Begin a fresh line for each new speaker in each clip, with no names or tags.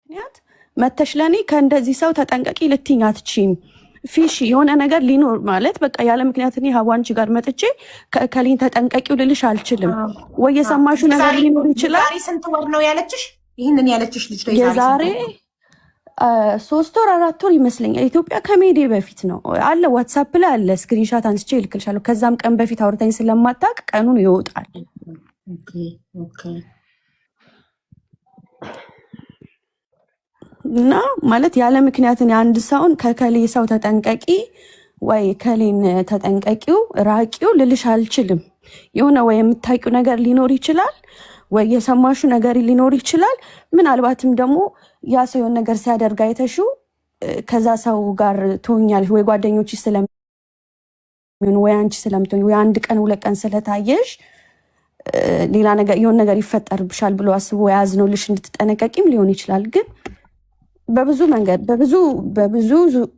ምክንያት መተሽ ለኔ ከእንደዚህ ሰው ተጠንቀቂ ልትይኝ አትችይም። ፊሽ የሆነ ነገር ሊኖር ማለት በቃ ያለ ምክንያት እኔ ሀዋንቺ ጋር መጥቼ ከሊን ተጠንቀቂው ልልሽ አልችልም። ወይ የሰማሹ ነገር ሊኖር ይችላል።
ዛሬ ስንት ወር ነው ያለችሽ? ይሄንን ያለችሽ ልጅ ነው
የዛሬ 3 ወር 4 ወር ይመስለኛል። ኢትዮጵያ ከሜዲ በፊት ነው አለ ዋትስአፕ ላይ አለ ስክሪንሻት አንስቼ እልክልሻለሁ። ከዛም ቀን በፊት አውርታኝ ስለማታውቅ ቀኑን ይወጣል። እና ማለት ያለ ምክንያት እኔ አንድ ሰውን ከከሌ ሰው ተጠንቀቂ ወይ ከሌን ተጠንቀቂው ራቂው ልልሽ አልችልም። የሆነ ወይ የምታውቂው ነገር ሊኖር ይችላል ወይ የሰማሹ ነገር ሊኖር ይችላል። ምናልባትም ደግሞ ያ ሰው የሆነ ነገር ሲያደርግ አይተሽው ከዛ ሰው ጋር ትሆኛለሽ ወይ ጓደኞች ስለሚሆኑ ወይ አንቺ ስለምትሆኝ ወይ አንድ ቀን 2 ቀን ስለታየሽ ሌላ ነገር የሆነ ነገር ይፈጠርብሻል ብሎ አስቦ ያዝነውልሽ እንድትጠነቀቂም ሊሆን ይችላል። ግን በብዙ መንገድ በብዙ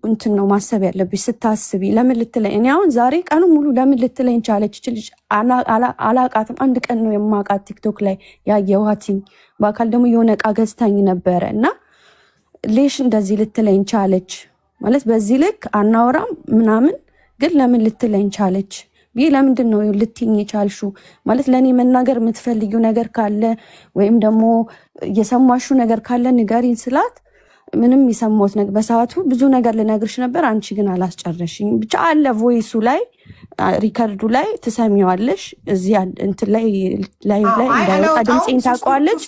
እንትን ነው ማሰብ ያለብሽ ስታስቢ። ለምን ልትለኝ እኔ አሁን ዛሬ ቀኑ ሙሉ ለምን ልትለኝ ቻለች? ልጅ አላቃትም። አንድ ቀን ነው የማውቃት ቲክቶክ ላይ ያየኋትኝ። በአካል ደግሞ የሆነ እቃ ገዝታኝ ነበረ እና ሌሽ እንደዚህ ልትለኝ ቻለች ማለት በዚህ ልክ አናወራም ምናምን፣ ግን ለምን ልትለኝ ቻለች ብዬ ለምንድን ነው ልትይኝ ቻልሹ ማለት ለእኔ መናገር የምትፈልጊው ነገር ካለ ወይም ደግሞ የሰማሹ ነገር ካለ ንገሪኝ ስላት ምንም የሰማሁት ነገር በሰዓቱ ብዙ ነገር ልነግርሽ ነበር፣ አንቺ ግን አላስጨረሽኝ። ብቻ አለ ቮይሱ ላይ ሪከርዱ ላይ ትሰሚዋለሽ። እዚህ እንትን ላይ እንዳይወጣ ድምፄን ታውቀዋለች።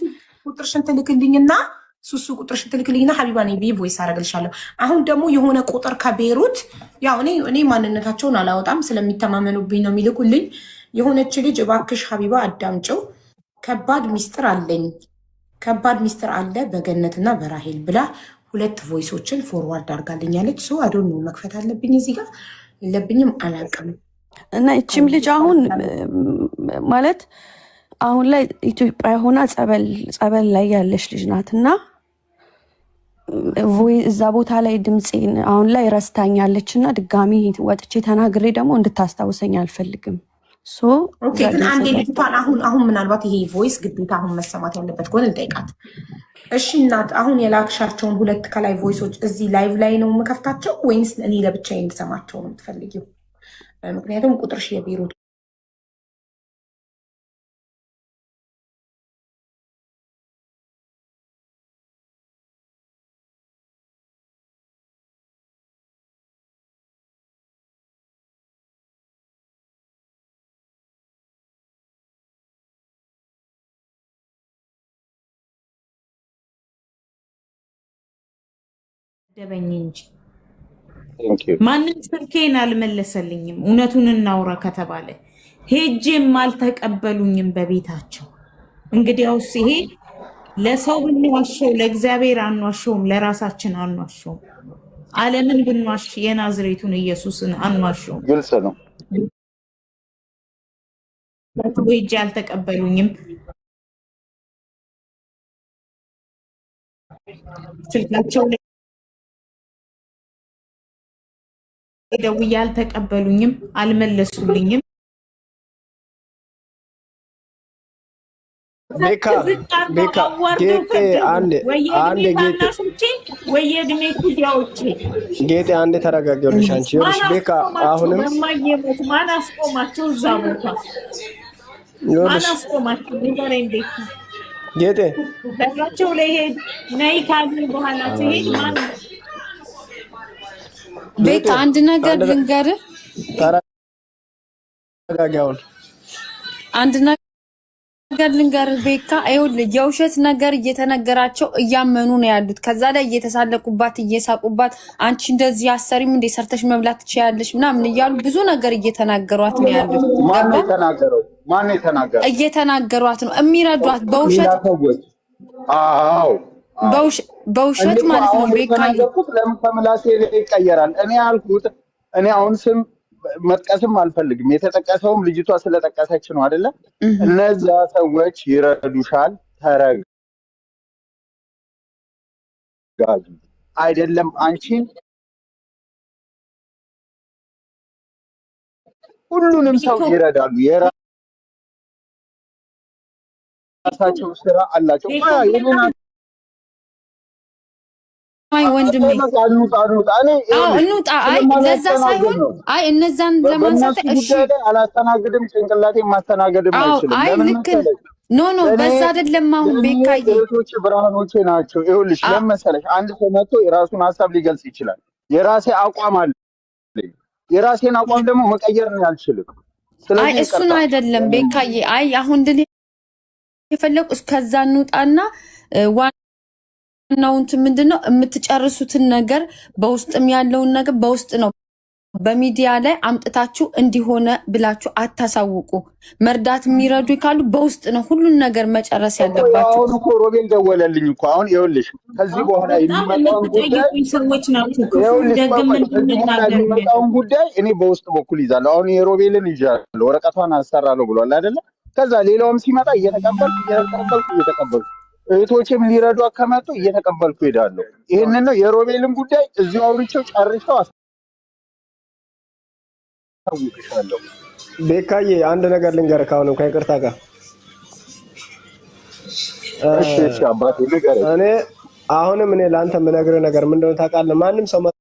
ቁጥርሽን ትልክልኝና ሱሱ ቁጥርሽን ትልክልኝና ሀቢባ ነኝ ብዬ ቮይስ አደርግልሻለሁ። አሁን ደግሞ የሆነ ቁጥር ከቤሩት ያው እኔ ማንነታቸውን አላወጣም ስለሚተማመኑብኝ ነው የሚልኩልኝ። የሆነች ልጅ እባክሽ ሀቢባ አዳምጪው፣ ከባድ ሚስጥር አለ በገነትና በራሄል ብላ 2 ቮይሶችን ፎርዋርድ አድርጋልኛለች። ሶ አዶን ነው መክፈት አለብኝ እዚህ ጋር የለብኝም አላውቅም።
እና እቺም ልጅ አሁን ማለት አሁን ላይ ኢትዮጵያ ሆና ጸበል ላይ ያለች ልጅ ናት እና እዛ ቦታ ላይ ድምፄን አሁን ላይ ረስታኛለች እና ድጋሚ ወጥቼ ተናግሬ ደግሞ እንድታስታውሰኝ አልፈልግም።
ግን አንዴ ልጅቷን አሁን ምናልባት ይሄ ቮይስ ግዴታ አሁን መሰማት ያለበት ከሆነ ልጠይቃት። እሺ እናት አሁን የላክሻቸውን 2 ከላይ ቮይሶች እዚህ ላይቭ ላይ ነው የምከፍታቸው ወይንስ እኔ ለብቻዬ እንድሰማቸው ነው የምትፈልጊው? ምክንያቱም ቁጥርሽ የቢሮ
ደበኝ እንጂ ማንም ስልኬን አልመለሰልኝም። እውነቱን እናውራ ከተባለ ሄጄም አልተቀበሉኝም በቤታቸው። እንግዲያውስ ይሄ ለሰው ብንዋሸው ለእግዚአብሔር አንዋሸውም፣ ለራሳችን አንዋሸውም። ዓለምን ብንዋሽ የናዝሬቱን ኢየሱስን አንዋሸውም።
ግልጽ ነው።
ሄጄ አልተቀበሉኝም። ስልካቸው ደውዬ አልተቀበሉኝም፣ አልመለሱልኝም። ወየእድሜ ኩያዎቼ
ጌጤ አንድ ተረጋጊልሽ። አንቺ ይኸውልሽ ቤካ አሁንም
የማየሞት ማን አስቆማቸው? እዛ ቦታ ማን አስቆማቸው? ንገረኝ ቤካ።
ጌጤ
በራቸው ላይ ሄድ ነይ ካሉ በኋላ ትሄድ ማን
ቤካ አንድ ነገር ልንገርህ።
ተረጋጊውን
አንድ ነገር ልንገርህ ቤካ። ይኸውልህ የውሸት ነገር እየተነገራቸው እያመኑ ነው ያሉት። ከዛ ላይ እየተሳለቁባት እየሳቁባት አንቺ እንደዚህ አሰሪም እንደ ሰርተሽ መብላት ትችያለሽ ምናምን እያሉ ብዙ ነገር እየተናገሯት ነው ያሉት።
ማን የተናገረው?
እየተናገሯት ነው የሚረዷት በውሸት።
አዎ
በውሸት ማለት ነው ቤካ።
ለምን ከምላሴ ይቀየራል? እኔ ያልኩት እኔ አሁን ስም መጥቀስም አልፈልግም። የተጠቀሰውም ልጅቷ ስለጠቀሰች ነው አይደለ? እነዛ ሰዎች ይረዱሻል። ተረጋጊ። አይደለም አንቺን ሁሉንም ሰው ይረዳሉ። የራሳቸው ስራ አላቸው።
ስማኝ ወንድሜ፣
እንውጣ።
አይ ለዛ ሳይሆን አይ እነዛን ለማንሳት እሺ፣
አላስተናግድም። ጭንቅላቴን ማስተናገድም አይችልም።
አይ ልክ ኖ በዛ አይደለም። አሁን ቤካዬ
እህቶቼ ብርሃኖቼ ናቸው። ይኸውልሽ ለምን መሰለሽ፣ አንድ ሰው መጥቶ የራሱን ሀሳብ ሊገልጽ ይችላል። የራሴ አቋም አለ። የራሴን አቋም ደግሞ መቀየር ነው አልችልም።
አይ እሱን አይደለም ቤካዬ። አይ አሁን እንደ የፈለቁ እስከዛ እንውጣና ዋናው እንትን ምንድነው የምትጨርሱትን ነገር በውስጥም ያለውን ነገር በውስጥ ነው በሚዲያ ላይ አምጥታችሁ እንዲሆነ ብላችሁ አታሳውቁ። መርዳት የሚረዱ ካሉ በውስጥ ነው ሁሉን ነገር መጨረስ ያለባችሁ።
አሁን እኮ ሮቤል ደወለልኝ እኮ አሁን ይኸውልሽ፣ ከዚህ በኋላ የሚመጣውን ጉዳይ እኔ በውስጥ በኩል ይዛለሁ። አሁን የሮቤልን ይዣለሁ፣ ወረቀቷን አሰራለሁ ብሏል አይደለ? ከዛ ሌላውም ሲመጣ እየተቀበልኩ እህቶችም ሊረዱ ከመጡ እየተቀበልኩ ሄዳለሁ። ይህንን ነው የሮቤልን ጉዳይ እዚሁ አውርቼው ጨርሼው አስታውቅሻለሁ።
ቤካዬ አንድ ነገር ልንገርህ፣ አሁንም ከይቅርታ ጋር
እሺ አባቴ ንገረኝ።
እኔ አሁንም ለአንተ የምነግርህ ነገር ምንድነው ታውቃለህ? ማንም ሰው መጥቶ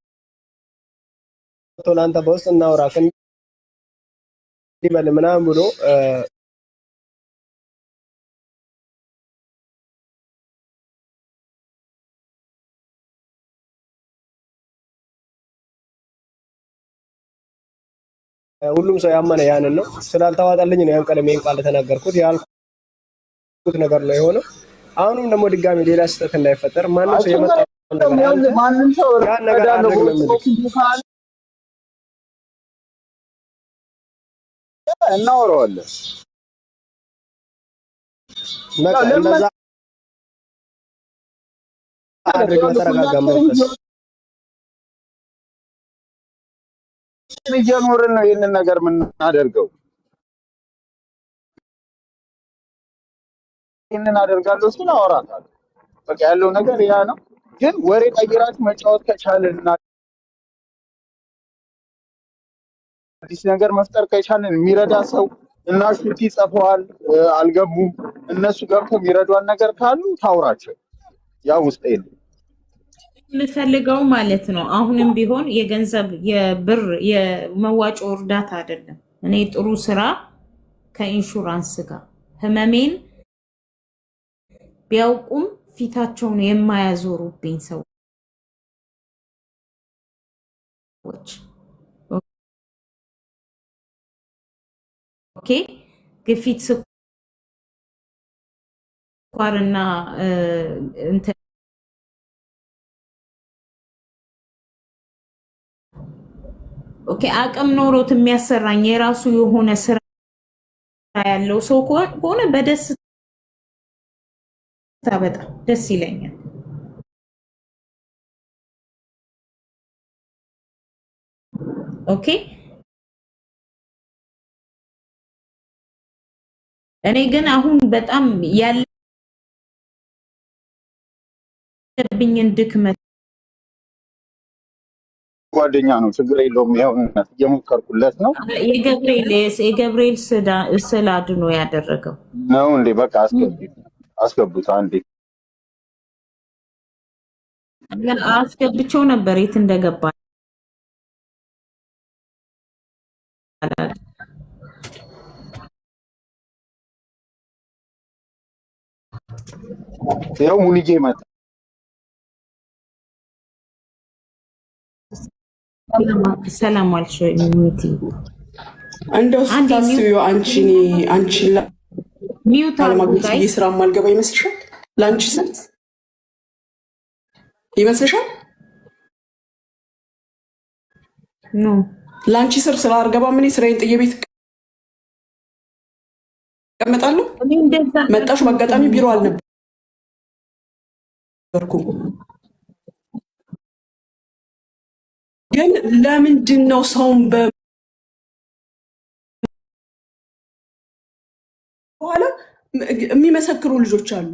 ለአንተ በውስጥ እናውራ ይበል ምናምን ብሎ ሁሉም ሰው ያመነ ያንን ነው። ስላልተዋጠልኝ ነው ያን ቀለም ይሄን ቃል ተናገርኩት። ያልኩት ነገር ነው የሆነው። አሁንም ደግሞ ድጋሚ ሌላ ስህተት እንዳይፈጠር ማንም ሰው የመጣ
ማንም ሰው
ያን ነገር አድርግ ነው
እናወራዋለን።
እንደዛ አድርግ በተረጋጋ መንፈስ
እየኖርን ነው ይህንን ነገር የምናደርገው። ይህንን አደርጋለሁ ሲል አወራታለሁ። በቃ ያለው ነገር ያ ነው። ግን ወሬ ቀይራችሁ መጫወት ከቻልን እና አዲስ ነገር መፍጠር ከቻልን የሚረዳ ሰው እና ሹቲ ጽፈዋል አልገቡም፣ እነሱ ገብተው የሚረዷን ነገር ካሉ ታውራቸው። ያ ውስጤ ነው
የምፈልገው ማለት ነው። አሁንም ቢሆን የገንዘብ የብር የመዋጮ እርዳታ አይደለም። እኔ ጥሩ ስራ ከኢንሹራንስ ጋር ህመሜን ቢያውቁም ፊታቸውን የማያዞሩብኝ ሰዎች ኦኬ፣ ግፊት፣ ስኳርና እንትን ኦኬ አቅም ኖሮት የሚያሰራኝ የራሱ የሆነ ስራ ያለው ሰው ከሆነ በደስታ በጣም ደስ ይለኛል። ኦኬ እኔ ግን አሁን በጣም ያለብኝን ድክመት
ጓደኛ ነው፣ ችግር የለውም። ያው እየሞከርኩለት ነው።
የገብርኤል ስዕል አድኖ ያደረገው
ነው እንዴ? በቃ አስገቡት አንዴ።
አስገብቼው ነበር የት እንደገባ
ያው ሙኒጌ መጣ።
ሰላም አልሽ ወይ ሚቲ?
እንደው ስታስቢው አንቺን ለማግኘት ብዬ ስራ ማልገባ ይመስልሻል? ለአንቺ ስንት ይመስልሻል?
ኖ
ለአንቺ ስር ስራ አልገባ። ምን ስራዬን ጥዬ ቤት እቀመጣለሁ? መጣሽ በአጋጣሚ ቢሮ አልነበርኩም። ግን ለምንድን ነው ሰውን በኋላ የሚመሰክሩ ልጆች አሉ።